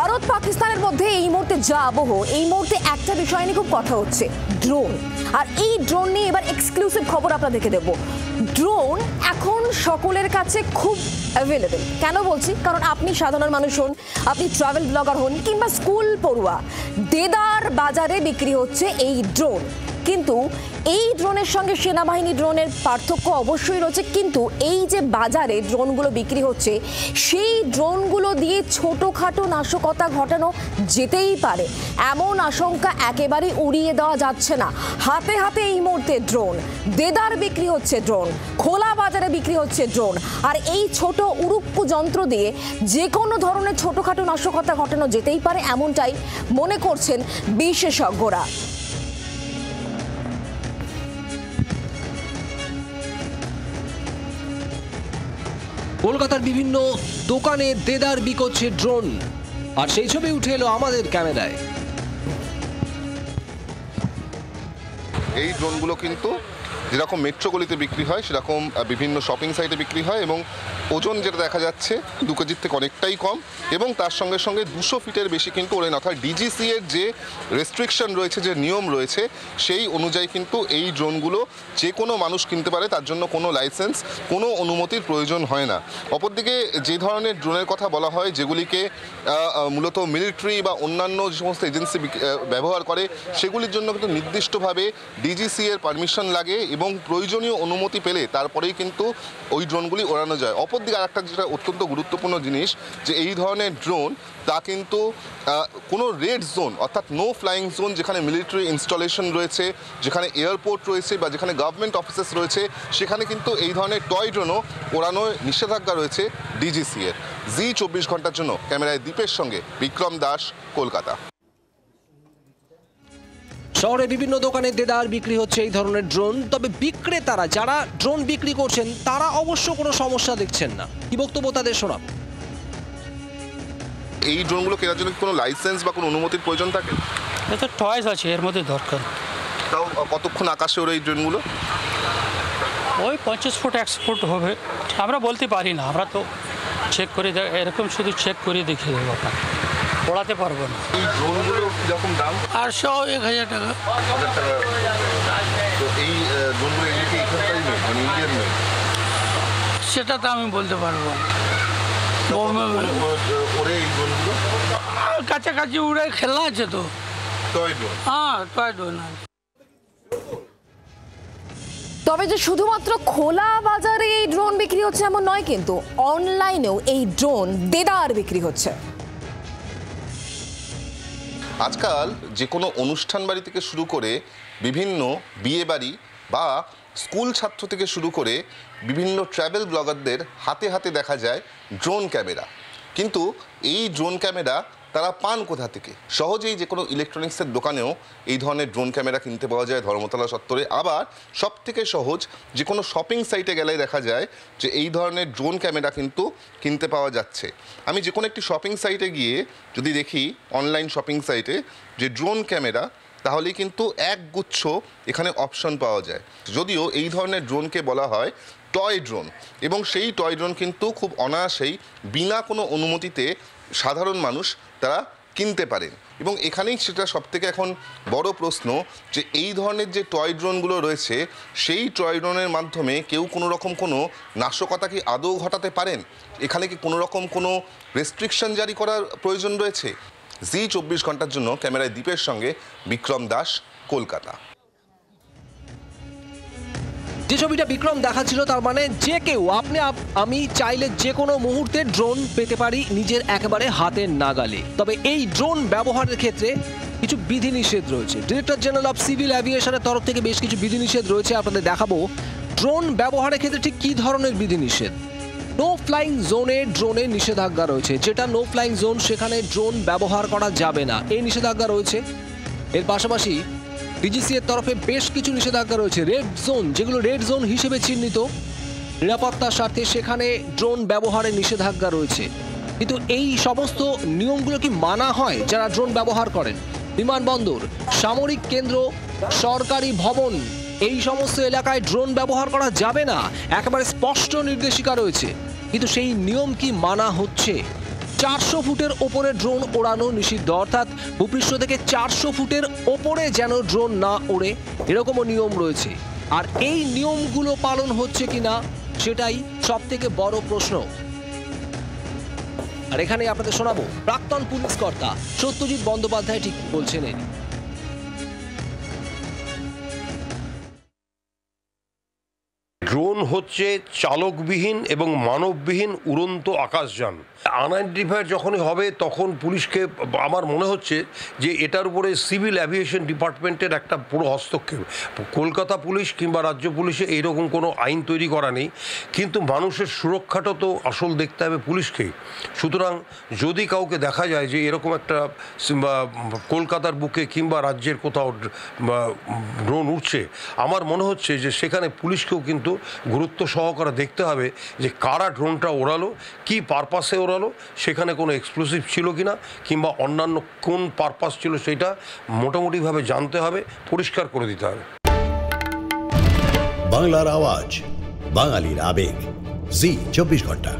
ভারত পাকিস্তানের মধ্যে এই মুহূর্তে যা আবহ, এই মুহূর্তে একটা বিষয় নিয়ে খুব কথা হচ্ছে, ড্রোন। আর এই ড্রোন নিয়ে এবার এক্সক্লুসিভ খবর আপনাদেরকে দেব। ড্রোন এখন সকলের কাছে খুব অ্যাভেলেবেল। কেন বলছি? কারণ আপনি সাধারণ মানুষ হন, আপনি ট্রাভেল ব্লগার হন, কিংবা স্কুল পড়ুয়া, দেদার বাজারে বিক্রি হচ্ছে এই ড্রোন। কিন্তু এই ড্রোনের সঙ্গে সেনাবাহিনী ড্রোনের পার্থক্য অবশ্যই রয়েছে, কিন্তু এই যে বাজারে ড্রোনগুলো বিক্রি হচ্ছে, সেই ড্রোনগুলো দিয়ে ছোটোখাটো নাশকতা ঘটানো যেতেই পারে, এমন আশঙ্কা একেবারেই উড়িয়ে দেওয়া যাচ্ছে না। হাতে হাতে এই মুহূর্তে ড্রোন, দেদার বিক্রি হচ্ছে ড্রোন, খোলা বাজারে বিক্রি হচ্ছে ড্রোন। আর এই ছোট উড়ুক্কু যন্ত্র দিয়ে যে কোনো ধরনের ছোটোখাটো নাশকতা ঘটানো যেতেই পারে, এমনটাই মনে করছেন বিশেষজ্ঞরা। কলকাতার বিভিন্ন দোকানে দেদার বিকোচ্ছে ড্রোন, আর সেই ছবি উঠে এলো আমাদের ক্যামেরায়। এই ড্রোনগুলো কিন্তু যেরকম মেট্রোগুলিতে বিক্রি হয় সেরকম বিভিন্ন শপিং সাইটে বিক্রি হয়, এবং ওজন যেটা দেখা যাচ্ছে 2 কেজির থেকে অনেকটাই কম, এবং তার সঙ্গে সঙ্গে 200 ফিটের বেশি কিন্তু ওড়ে না। অর্থাৎ ডিজিসি এর যে রেস্ট্রিকশন রয়েছে, যে নিয়ম রয়েছে, সেই অনুযায়ী কিন্তু এই ড্রোনগুলো যে কোনো মানুষ কিনতে পারে, তার জন্য কোনো লাইসেন্স, কোনো অনুমতির প্রয়োজন হয় না। অপরদিকে যে ধরনের ড্রোনের কথা বলা হয়, যেগুলিকে মূলত মিলিটারি বা অন্যান্য যে সমস্ত এজেন্সি ব্যবহার করে, সেগুলির জন্য কিন্তু নির্দিষ্টভাবে ডিজিসি এর পারমিশন লাগে, এবং প্রয়োজনীয় অনুমতি পেলে তারপরেই কিন্তু ওই ড্রোনগুলি ওড়ানো যায়। অপরদিকে আরেকটা যেটা অত্যন্ত গুরুত্বপূর্ণ জিনিস, যে এই ধরনের ড্রোন তা কিন্তু কোনো রেড জোন, অর্থাৎ নো ফ্লাইং জোন, যেখানে মিলিটারি ইনস্টলেশন রয়েছে, যেখানে এয়ারপোর্ট রয়েছে, বা যেখানে গভর্নমেন্ট অফিসেস রয়েছে, সেখানে কিন্তু এই ধরনের টয় ড্রোনও ওড়ানোর নিষেধাজ্ঞা রয়েছে ডিজিসি এর। জি 24 ঘন্টার জন্য ক্যামেরায় দীপের সঙ্গে বিক্রম দাস, কলকাতা। শহরে বিভিন্ন দোকানে দেদার বিক্রি হচ্ছে এই ধরনের ড্রোন। তবে বিক্রেতারা যারা ড্রোন বিক্রি করছেন, তারা অবশ্য কোনো সমস্যা দেখছেন না। কি বক্তব্য তাদের শোনাব। এই ড্রোনগুলো কেনার জন্য কোনো লাইসেন্স বা কোনো অনুমতির প্রয়োজন থাকে? এটা টয়েস আছে, এর মধ্যে দরকার। তাও কতক্ষণ আকাশে ওরা এই ড্রোনগুলো? ওই 50 ফুট 100 ফুট হবে, আমরা বলতে পারি না। আমরা তো চেক করে, এরকম শুধু চেক করে দেখিয়ে দেবো, আপনার পড়াতে পারবো না। এই ড্রোনগুলো কীরকম দাম? 800-1000 টাকা। তো এই ড্রোনগুলো কি এখানকারই নেই, মানে ইন্ডিয়ান নেই? সেটা তো আমি বলতে পারবো না। ওরে এই ড্রোনগুলো কাছাকাছি উড়ে খেলনা আছে তো। Toy drone? হ্যাঁ, টয় ড্রোন আছে। তবে যে শুধুমাত্র খোলা বাজারে এই ড্রোন বিক্রি হচ্ছে এমন নয়, কিন্তু অনলাইনেও এই ড্রোন দেদার বিক্রি হচ্ছে। আজকাল যে কোনো অনুষ্ঠান বাড়ি থেকে শুরু করে বিভিন্ন বিয়ে বাড়ি বা স্কুল ছাত্র থেকে শুরু করে বিভিন্ন ট্রাভেল ব্লগারদের হাতে হাতে দেখা যায় ড্রোন ক্যামেরা। কিন্তু এই ড্রোন ক্যামেরা তারা পান কোথা থেকে? সহজেই যে কোনো ইলেকট্রনিক্সের দোকানেও এই ধরনের ড্রোন ক্যামেরা কিনতে পাওয়া যায় ধর্মতলা চত্বরে। আবার সব থেকে সহজ যে কোনো শপিং সাইটে গেলেই দেখা যায় যে এই ধরনের ড্রোন ক্যামেরা কিন্তু কিনতে পাওয়া যাচ্ছে। আমি যে কোনো একটি শপিং সাইটে গিয়ে যদি দেখি, অনলাইন শপিং সাইটে, যে ড্রোন ক্যামেরা, তাহলেই কিন্তু একগুচ্ছ এখানে অপশন পাওয়া যায়। যদিও এই ধরনের ড্রোনকে বলা হয় টয় ড্রোন, এবং সেই টয় ড্রোন কিন্তু খুব অনায়াসেই বিনা কোনো অনুমতিতে সাধারণ মানুষ তারা কিনতে পারেন। এবং এখানেই সেটা সবথেকে এখন বড় প্রশ্ন, যে এই ধরনের যে টয় ড্রোনগুলো রয়েছে, সেই টয় ড্রোনের মাধ্যমে কেউ কোনো রকম কোনো নাশকতা কি আদৌ ঘটাতে পারেন? এখানে কি কোনো রকম কোনো রেস্ট্রিকশন জারি করার প্রয়োজন রয়েছে? জি 24 ঘন্টার জন্য ক্যামেরায় দীপের সঙ্গে বিক্রম দাস, কলকাতা। যে ছবিটা বিক্রম দেখাচ্ছিল, তার মানে যে কেউ, আমি চাইলে যে কোনো মুহূর্তে ড্রোন পেতে পারি নিজের একেবারে হাতের নাগালে। তবে এই ড্রোন ব্যবহারের ক্ষেত্রে কিছু বিধিনিষেধ রয়েছে। ডিরেক্টর জেনারেল অফ সিভিল অ্যাভিয়েশনের তরফ থেকে বেশ কিছু বিধিনিষেধ রয়েছে। আপনাদের দেখাবো ড্রোন ব্যবহারের ক্ষেত্রে ঠিক কী ধরনের বিধিনিষেধ। নো ফ্লাইং জোনে ড্রোনের নিষেধাজ্ঞা রয়েছে। যেটা নো ফ্লাইং জোন, সেখানে ড্রোন ব্যবহার করা যাবে না, এই নিষেধাজ্ঞা রয়েছে। এর পাশাপাশি ডিজিসি এর তরফে বেশ কিছু নিষেধাজ্ঞা রয়েছে। রেড জোন, যেগুলো রেড জোন হিসেবে চিহ্নিত, নিরাপত্তার স্বার্থে সেখানে ড্রোন ব্যবহারের নিষেধাজ্ঞা রয়েছে। কিন্তু এই সমস্ত নিয়মগুলো কি মানা হয় যারা ড্রোন ব্যবহার করেন? বিমানবন্দর, সামরিক কেন্দ্র, সরকারি ভবন, এই সমস্ত এলাকায় ড্রোন ব্যবহার করা যাবে না, একেবারে স্পষ্ট নির্দেশিকা রয়েছে। কিন্তু সেই নিয়ম কি মানা হচ্ছে? 400 ফুটের ওপরে ড্রোন ওড়ানো নিষিদ্ধ, অর্থাৎ ভূপৃষ্ঠ থেকে 400 ফুটের ওপরে যেন ড্রোন না ওড়ে, এরকমও নিয়ম রয়েছে। আর এই নিয়মগুলো পালন হচ্ছে কিনা সেটাই সব থেকে বড় প্রশ্ন। আর এখানে আপনাদের শোনাবো প্রাক্তন পুলিশ কর্তা সত্যজিৎ বন্দ্যোপাধ্যায় ঠিক বলছেন। ড্রোন হচ্ছে চালকবিহীন এবং মানববিহীন উড়ন্ত আকাশযান। আনআইডেন্টিফাইড যখনই হবে তখন পুলিশকে, আমার মনে হচ্ছে যে এটার উপরে সিভিল অ্যাভিয়েশন ডিপার্টমেন্টের একটা পুরো হস্তক্ষেপ। কলকাতা পুলিশ কিংবা রাজ্য পুলিশে এইরকম কোনো আইন তৈরি করা নেই, কিন্তু মানুষের সুরক্ষাটা তো আসল দেখতে হবে পুলিশকেই। সুতরাং যদি কাউকে দেখা যায় যে এরকম একটা কলকাতার বুকে কিংবা রাজ্যের কোথাও ড্রোন উঠছে, আমার মনে হচ্ছে যে সেখানে পুলিশকেও কিন্তু গুরুত্ব সহকারে দেখতে হবে যে কারা ড্রোনটা ওড়ালো, কি পারপাসে ওড়ালো, সেখানে কোনো এক্সপ্লোসিভ ছিল কিনা কিংবা অন্যান্য কোন পারপাস ছিল সেটা মোটামুটিভাবে জানতে হবে, পরিষ্কার করে দিতে হবে। বাংলার আওয়াজ, বাঙালির আবেগ, জি 24 ঘন্টা।